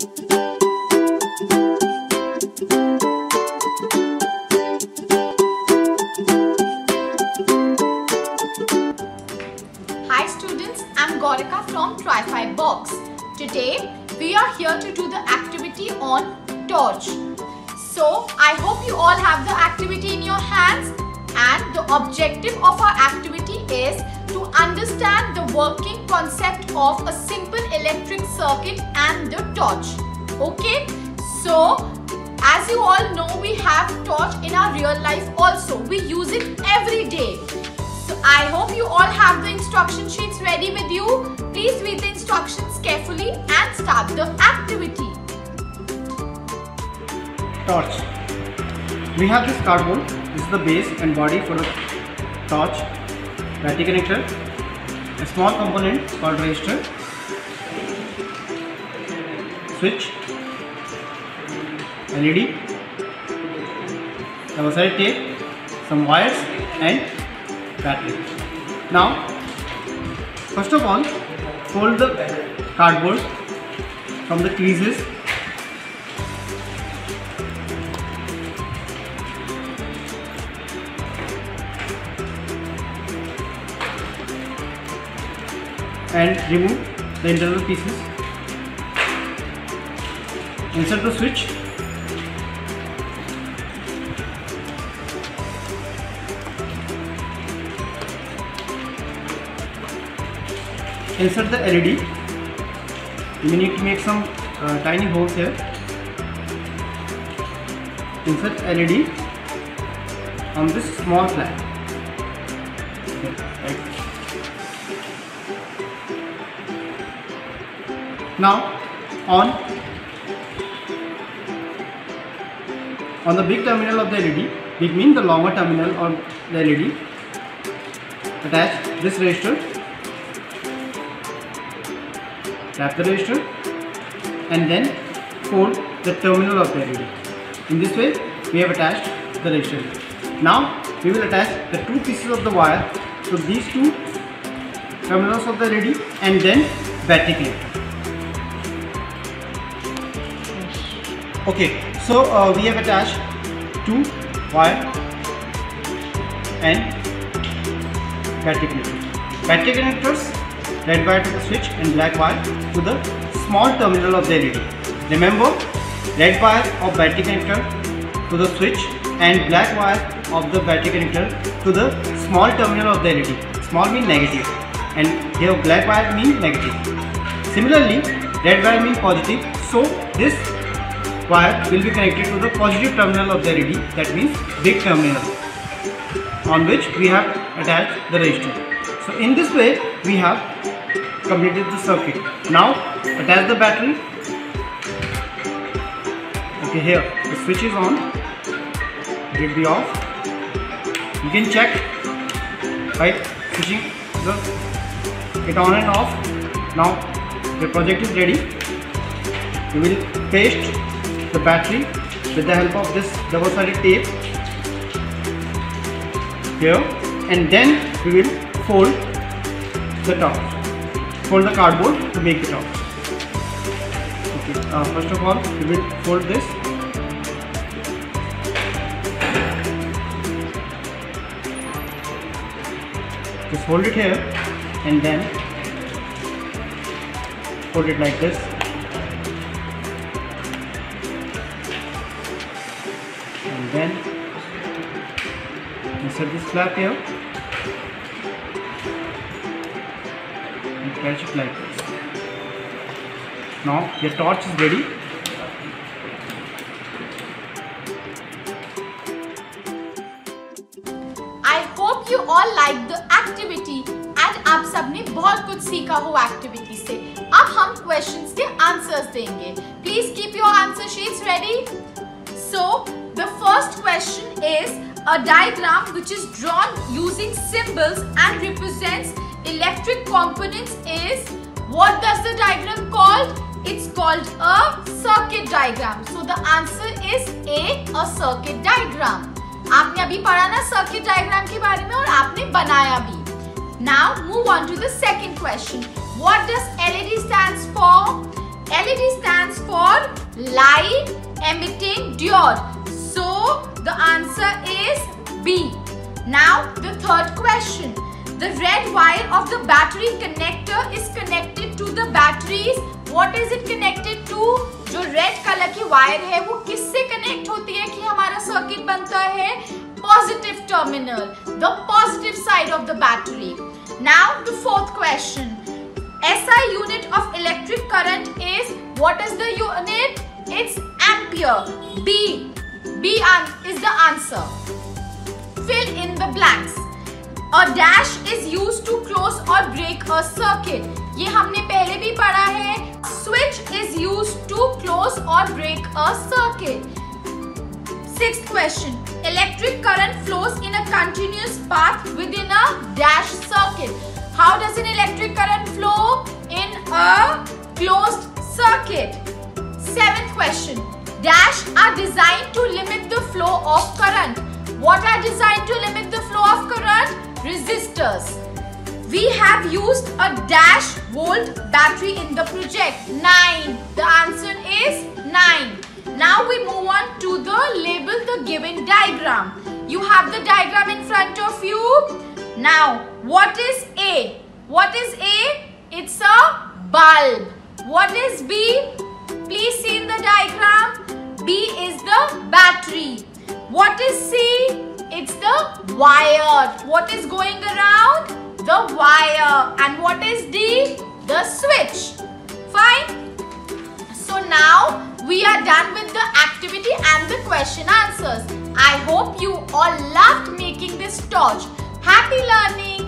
Hi students, I'm Gaurika from Tri5 Box. Today we are here to do the activity on torch. So I hope you all have the activity in your hands, and the objective of our activity is to understand the working concept of a simple electric circuit and the torch. Okay, so as you all know, we have torch in our real life also. We use it every day. So I hope you all have the instruction sheets ready with you. Please read the instructions carefully and start the activity. Torch. We have this cardboard. This is the base and body for the torch. Battery connector. A small component called resistor. Switch. LED. Double sided tape. Some wires and battery. Now, first of all, fold the cardboard from the creases. And remove the internal pieces. Insert the switch. Insert the LED. We need to make some tiny holes here. Insert LED on this small flag. Okay, right. Now on the big terminal of the LED, big means the longer terminal on the LED, attach this resistor. Tap the resistor and then fold the terminal of the LED. In this way, we have attached the resistor. Now, we will attach the two pieces of the wire to these two terminals of the LED and then battery connector. Okay, so we have attached two wire and battery connectors. Battery connectors, red wire to the switch and black wire to the small terminal of the LED. Remember, red wire of battery connector to the switch and black wire of the battery connector to the small terminal of the LED. Small means negative and here black wire means negative. Similarly, red wire means positive, so this wire will be connected to the positive terminal of the LED, that means big terminal, on which we have attached the resistor. So in this way, we have completed the circuit. Now attach the battery. Okay, here the switch is on. It will be off. You can check by switching it on and off. Now the project is ready. We will paste the battery with the help of this double-sided tape here, and then we will fold the torch. Fold the cardboard to make the torch. Okay, first of all, we will fold this. Just hold it here and then fold it like this. And then insert this flap here and catch it like this. Now your torch is ready. I hope you all like the activity and आप सबने बहुत कुछ सीखा हो activity से. अब हम questions के आंसर्स देंगे. Please keep your answer sheets ready. So the first question is a diagram which is drawn using symbols and represents electric components is, what does the diagram called? It's called a circuit diagram. So the answer is a circuit diagram. आपने अभी पढ़ा ना circuit diagram के बारे में और आपने बनाया भी. Now move on to the second question. What does LED stands for? LED stands for light emitting diode. So the answer is B. Now the third question. The red wire of the battery connector is connected to the batteries. What is it connected to? जो red colour की wire है वो किससे connect होती है कि हमारा circuit बनता है? Positive terminal, the positive side of the battery. Now the fourth question. SI unit of electric current is, what is the unit? It's ampere. B is the answer. Fill in the blanks. A dash is used to close or break a circuit. ये हमने पहले भी पढ़ा है. Switch is used to close or break a circuit. Sixth question. Electric current flows in a continuous path within a dash circuit. How does an electric current flow in a closed circuit? Seventh question. Dash are designed to limit the flow of current. What are designed to limit the flow of current? Resistors. We have used a dash volt battery in the project. 9. The answer is 9. Now we move on to the label the given diagram. You have the diagram in front of you. Now, what is A? What is A? It's a bulb. What is B? Please see in the diagram. B is the battery. What is C? It's the wire. What is going around? The wire. And what is D? The switch. Fine. So now we are done with the activity and the question answers. I hope you all loved making this torch. Happy learning!